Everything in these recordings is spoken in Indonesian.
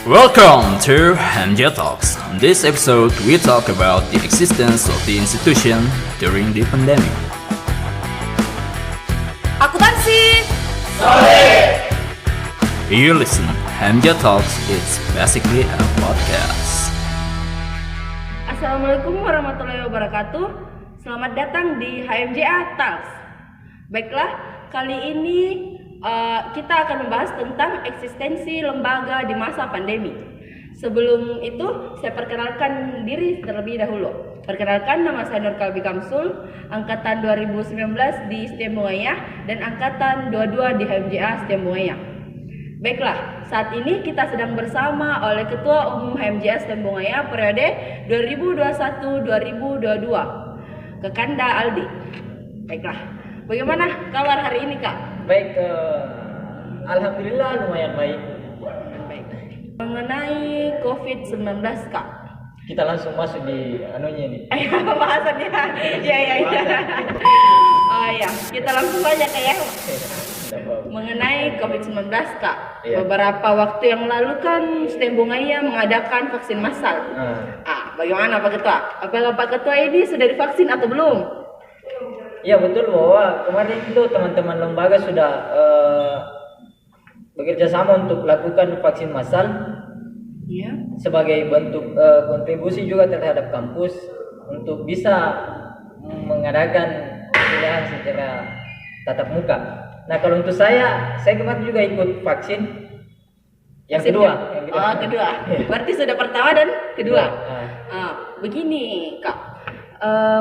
Welcome to MJ Talks. In this episode, we talk about the existence of the institution during the pandemic. Akuntansi. You listen, MJ Talks. It's basically a podcast. Assalamualaikum warahmatullahi wabarakatuh. Selamat datang di HMJA Talks. Baiklah, kali ini kita akan membahas tentang eksistensi lembaga di masa pandemi. Sebelum itu, saya perkenalkan diri terlebih dahulu. Perkenalkan, nama saya Nur Kalbi Kamsul, angkatan 2019 di STEM Bungaya dan angkatan 22 di HMJA STEM Bungaya. Baiklah, saat ini kita sedang bersama oleh Ketua Umum HMJA STEM Bungaya periode 2021-2022, Kekanda Aldi. Baiklah, bagaimana kabar hari ini, Kak? Baik, alhamdulillah lumayan baik. Mengenai COVID-19, Kak. Kita langsung masuk di anunya nih. Bahasannya. Iya. Oh ya, kita langsung saja Kak ya. Mengenai COVID-19, Kak. Iya. Beberapa waktu yang lalu kan STEM Bungaya mengadakan vaksin massal. Bagaimana Pak Ketua? Apakah Pak Ketua ini sudah divaksin atau belum? Ya betul, bahwa kemarin itu teman-teman lembaga sudah bekerja sama untuk lakukan vaksin massal. Ya. Sebagai bentuk kontribusi juga terhadap kampus untuk bisa mengadakan pilihan secara tatap muka. Nah, kalau untuk saya kemarin juga ikut vaksin yang kedua. Kedua. Berarti sudah pertama dan kedua. Begini, Kak.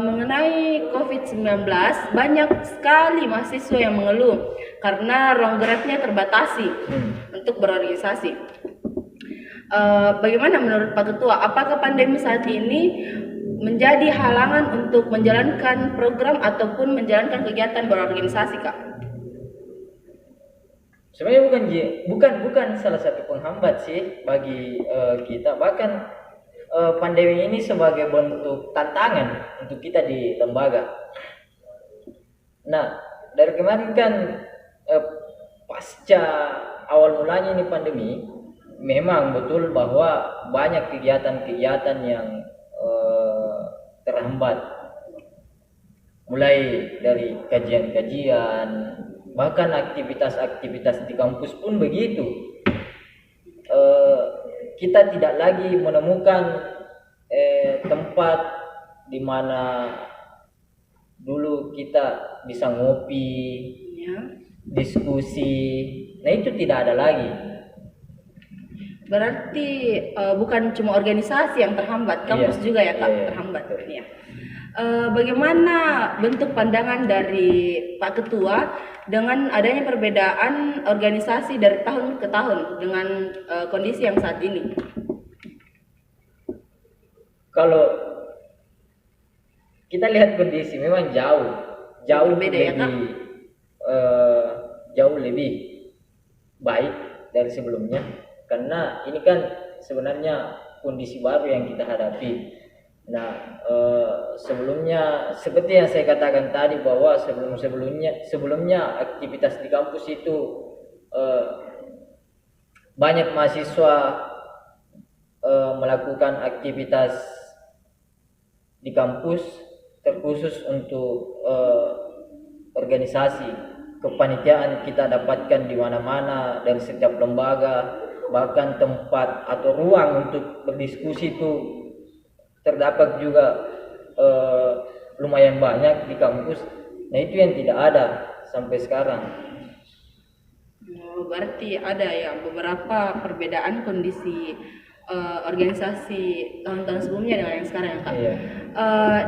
Mengenai COVID-19, banyak sekali mahasiswa yang mengeluh karena ruang geraknya terbatasi untuk berorganisasi. Bagaimana menurut Pak Ketua? Apakah pandemi saat ini menjadi halangan untuk menjalankan program ataupun menjalankan kegiatan berorganisasi, Kak? Sebenarnya bukan salah satu penghambat sih bagi kita. Bahkan pandemi ini sebagai bentuk tantangan untuk kita di lembaga. Nah, dari kemarin kan pasca awal mulanya ini pandemi, memang betul bahwa banyak kegiatan-kegiatan yang terhambat. Mulai dari kajian-kajian, bahkan aktivitas-aktivitas di kampus pun begitu. Kita tidak lagi menemukan tempat di mana dulu kita bisa ngopi, diskusi. Nah, itu tidak ada lagi. Berarti bukan cuma organisasi yang terhambat, kampus juga ya, Kak, terhambat. Iya. Bagaimana bentuk pandangan dari Pak Ketua dengan adanya perbedaan organisasi dari tahun ke tahun dengan kondisi yang saat ini? Kalau kita lihat kondisi memang jauh berbeda, lebih, ya, Kak? Jauh lebih baik dari sebelumnya, karena ini kan sebenarnya kondisi baru yang kita hadapi. Nah, sebelumnya seperti yang saya katakan tadi, bahwa sebelumnya aktivitas di kampus itu banyak mahasiswa melakukan aktivitas di kampus terkhusus untuk organisasi kepanitiaan kita dapatkan di mana-mana dari setiap lembaga, bahkan tempat atau ruang untuk berdiskusi itu terdapat juga lumayan banyak di kampus. Nah, itu yang tidak ada sampai sekarang. Berarti ada ya beberapa perbedaan kondisi organisasi tahun-tahun sebelumnya dengan yang sekarang, ya, Kak? Iya.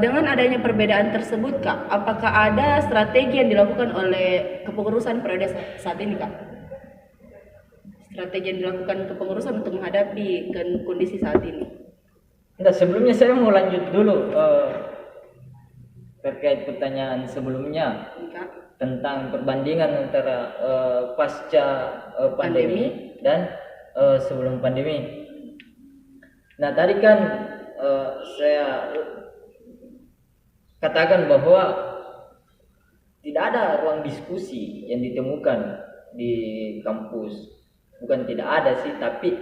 Dengan adanya perbedaan tersebut, Kak, apakah ada strategi yang dilakukan oleh kepengurusan periode saat ini, Kak? Strategi yang dilakukan kepengurusan untuk menghadapi kondisi saat ini? Nah, sebelumnya saya mau lanjut dulu terkait pertanyaan sebelumnya, Kak, tentang perbandingan antara pasca pandemi dan sebelum pandemi. Nah, tadi kan saya katakan bahwa tidak ada ruang diskusi yang ditemukan di kampus. Bukan tidak ada sih, tapi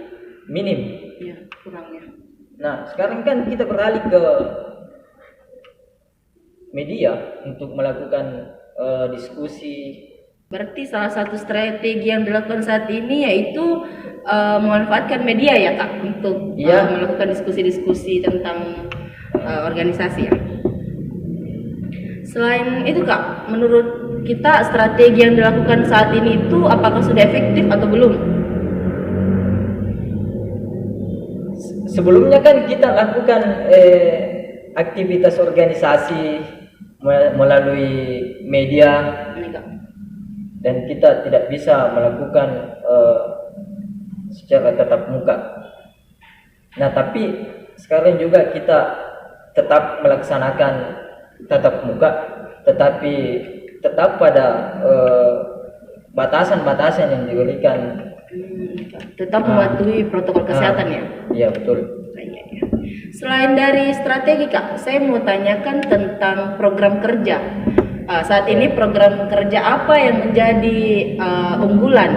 minim. Ya, kurangnya. Nah, sekarang kan kita beralih ke media untuk melakukan diskusi. Berarti salah satu strategi yang dilakukan saat ini yaitu memanfaatkan media ya Kak untuk melakukan diskusi-diskusi tentang organisasi ya. Selain itu Kak, menurut kita strategi yang dilakukan saat ini itu apakah sudah efektif atau belum? Sebelumnya kan kita lakukan aktivitas organisasi melalui media. Ini Kak. Dan kita tidak bisa melakukan secara tatap muka. Nah, tapi sekarang juga kita tetap melaksanakan tatap muka, tetapi tetap pada batasan-batasan yang diberikan. Tetap mematuhi protokol kesehatan ya. Iya betul. Selain dari strategi Kak, saya mau tanyakan tentang program kerja. Saat ini program kerja apa yang menjadi unggulan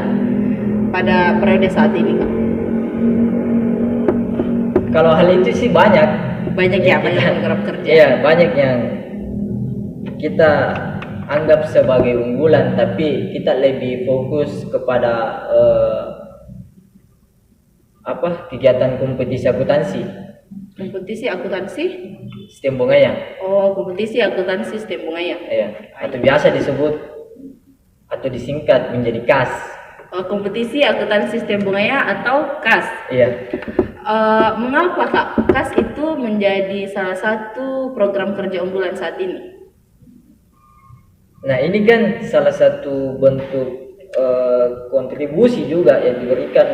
pada periode saat ini Kak? Kalau hal itu sih banyak ya, banyak program kerja. Iya, banyak yang kita anggap sebagai unggulan, tapi kita lebih fokus kepada kegiatan kompetisi akuntansi. Kompetisi akuntansi Sistem Bungaya. Oh, kompetisi akuntansi sistem Bungaya. Iya, atau biasa disebut atau disingkat menjadi KAS. Kompetisi akuntansi sistem Bungaya atau KAS. Iya. Mengapa Kak KAS itu menjadi salah satu program kerja unggulan saat ini? Nah, ini kan salah satu bentuk kontribusi juga yang diberikan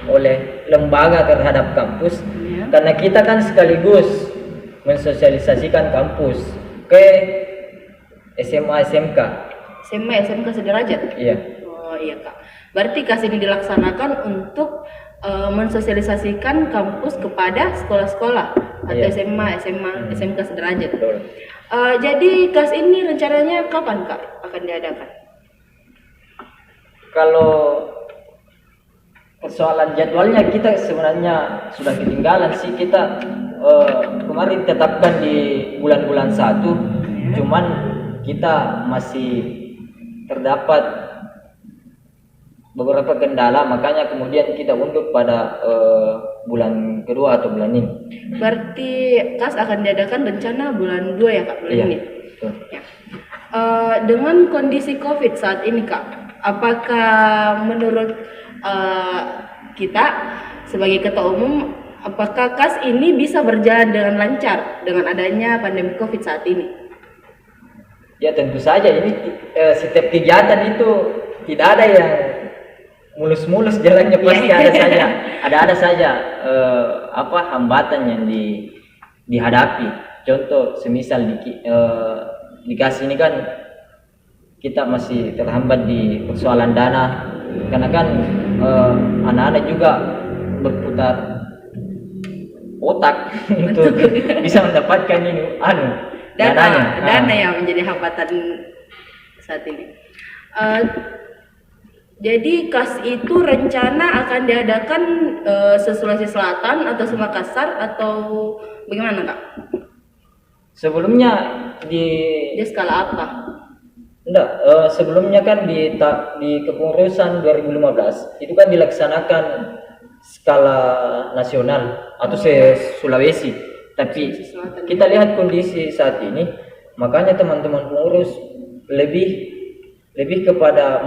oleh lembaga terhadap kampus, karena kita kan sekaligus mensosialisasikan kampus ke SMA SMK sederajat. Iya. Oh iya Kak, berarti KAS ini dilaksanakan untuk mensosialisasikan kampus kepada sekolah-sekolah atau SMA SMK sederajat. Betul. Jadi KAS ini rencananya kapan Kak akan diadakan? Kalau persoalan jadwalnya kita sebenarnya sudah ketinggalan sih. Kita kemarin tetapkan di bulan-bulan 1, cuman kita masih terdapat beberapa kendala, makanya kemudian kita undur pada bulan kedua atau bulan ini. Berarti KAS akan diadakan rencana bulan 2 ya Kak, bulan ini? Betul. Ya. Dengan kondisi COVID saat ini Kak, apakah menurut kita sebagai ketua umum, apakah KAS ini bisa berjalan dengan lancar dengan adanya pandemi COVID saat ini? Ya tentu saja, ini setiap kegiatan itu tidak ada yang mulus-mulus jalannya, pasti ada saja hambatan yang dihadapi. Contoh semisal di KAS ini kan kita masih terhambat di persoalan dana, karena kan anak-anak juga berputar otak untuk bisa mendapatkan ini dana yang menjadi hambatan saat ini. Jadi KAS itu rencana akan diadakan se-Sulawesi Selatan atau Makassar atau bagaimana Kak? Sebelumnya di skala apa? Enggak, sebelumnya kan di kepengurusan 2015 itu kan dilaksanakan skala nasional atau Sulawesi. Tapi kita lihat kondisi saat ini, makanya teman-teman pengurus lebih kepada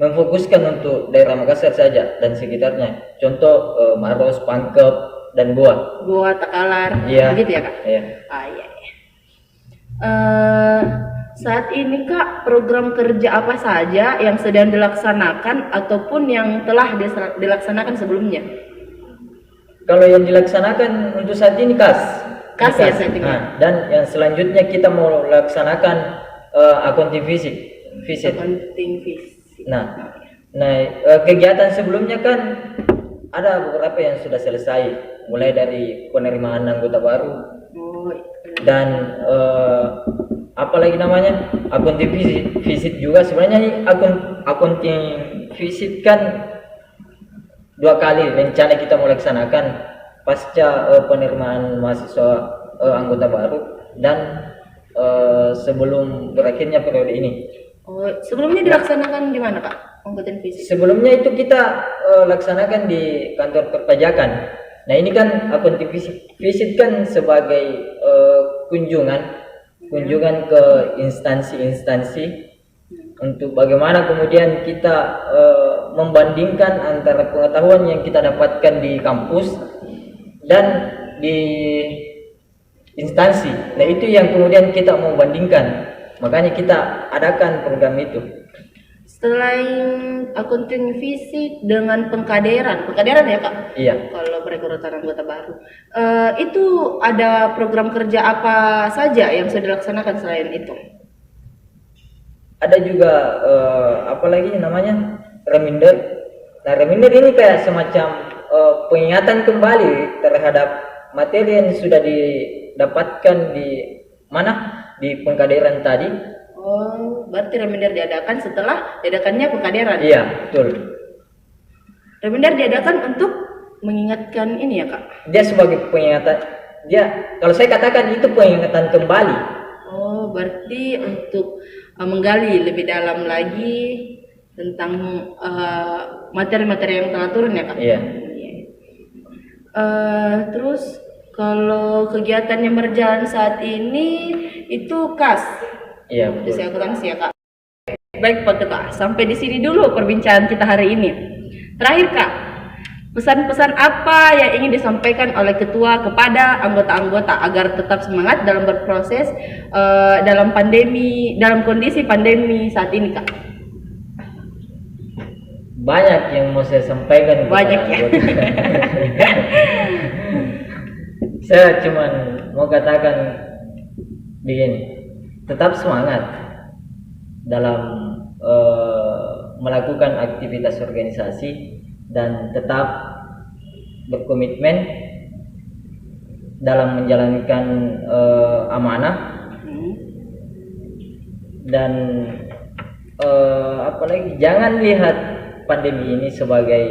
memfokuskan untuk daerah Makassar saja dan sekitarnya. Contoh Maros, Pangkep, dan Goa Takalar, begitu ya Kak? Iya. Iya. Saat ini Kak, program kerja apa saja yang sedang dilaksanakan ataupun yang telah dilaksanakan sebelumnya? Kalau yang dilaksanakan untuk saat ini KAS ya saat ini. Dan yang selanjutnya kita mau laksanakan accounting visit. Nah, kegiatan sebelumnya kan ada beberapa yang sudah selesai, mulai dari penerimaan anggota baru dan apalagi namanya accounting visit juga. Sebenarnya accounting visit kan 2 kali rencana kita mau laksanakan pasca penerimaan mahasiswa anggota baru dan sebelum berakhirnya periode ini. Oh, sebelumnya dilaksanakan di mana, Kak? Kompeten fisik. Sebelumnya itu kita laksanakan di kantor perpajakan. Nah, ini kan akuntif visit kan sebagai kunjungan ke instansi-instansi untuk bagaimana kemudian kita membandingkan antara pengetahuan yang kita dapatkan di kampus dan di instansi. Nah, itu yang kemudian kita mau bandingkan. Makanya kita adakan program itu. Selain akunting fisik dengan pengkaderan ya, Kak? Iya. Kalau perekrutan anggota baru, itu ada program kerja apa saja yang sudah dilaksanakan selain itu? Ada juga apa lagi namanya reminder. Nah, reminder ini kayak semacam pengingatan kembali terhadap materi yang sudah didapatkan di mana di pengkaderan tadi. Oh, berarti reminder diadakan setelah diadakannya pengkaderan. Iya, betul. Reminder diadakan untuk mengingatkan ini ya, Kak? Dia sebagai pengingatan. Kalau saya katakan itu pengingatan kembali. Oh, berarti untuk menggali lebih dalam lagi tentang materi-materi yang telah turun ya, Kak? Iya. Terus kalau kegiatan yang berjalan saat ini itu KAS. Iya, betul. Saya akuntansi ya, Kak. Baik, Pak Ketua. Sampai di sini dulu perbincangan kita hari ini. Terakhir, Kak, pesan-pesan apa yang ingin disampaikan oleh Ketua kepada anggota-anggota agar tetap semangat dalam berproses dalam kondisi pandemi saat ini, Kak? Banyak yang mau saya sampaikan. Banyak ya. Saya cuman mau katakan begini, tetap semangat dalam melakukan aktivitas organisasi dan tetap berkomitmen dalam menjalankan amanah dan apalagi jangan lihat pandemi ini sebagai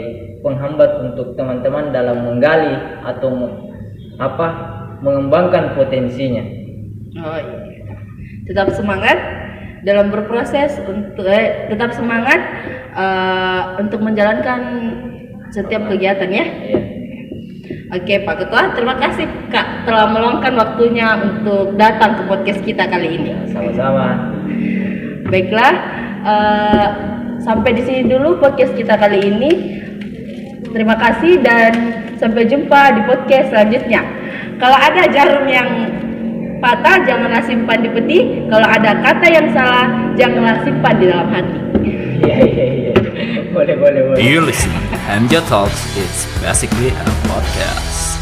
penghambat untuk teman-teman dalam menggali atau mengembangkan potensinya. Oh, iya. Tetap semangat dalam berproses tetap semangat untuk menjalankan setiap kegiatan ya. Iya. Oke, Pak Ketua, terima kasih Kak telah meluangkan waktunya untuk datang ke podcast kita kali ini. Sama-sama. Baiklah, sampai di sini dulu podcast kita kali ini. Terima kasih dan sampai jumpa di podcast selanjutnya. Kalau ada jarum yang patah, janganlah simpan di peti. Kalau ada kata yang salah, janganlah simpan di dalam hati. Iya. Boleh. You listen, MJ Talks is basically a podcast.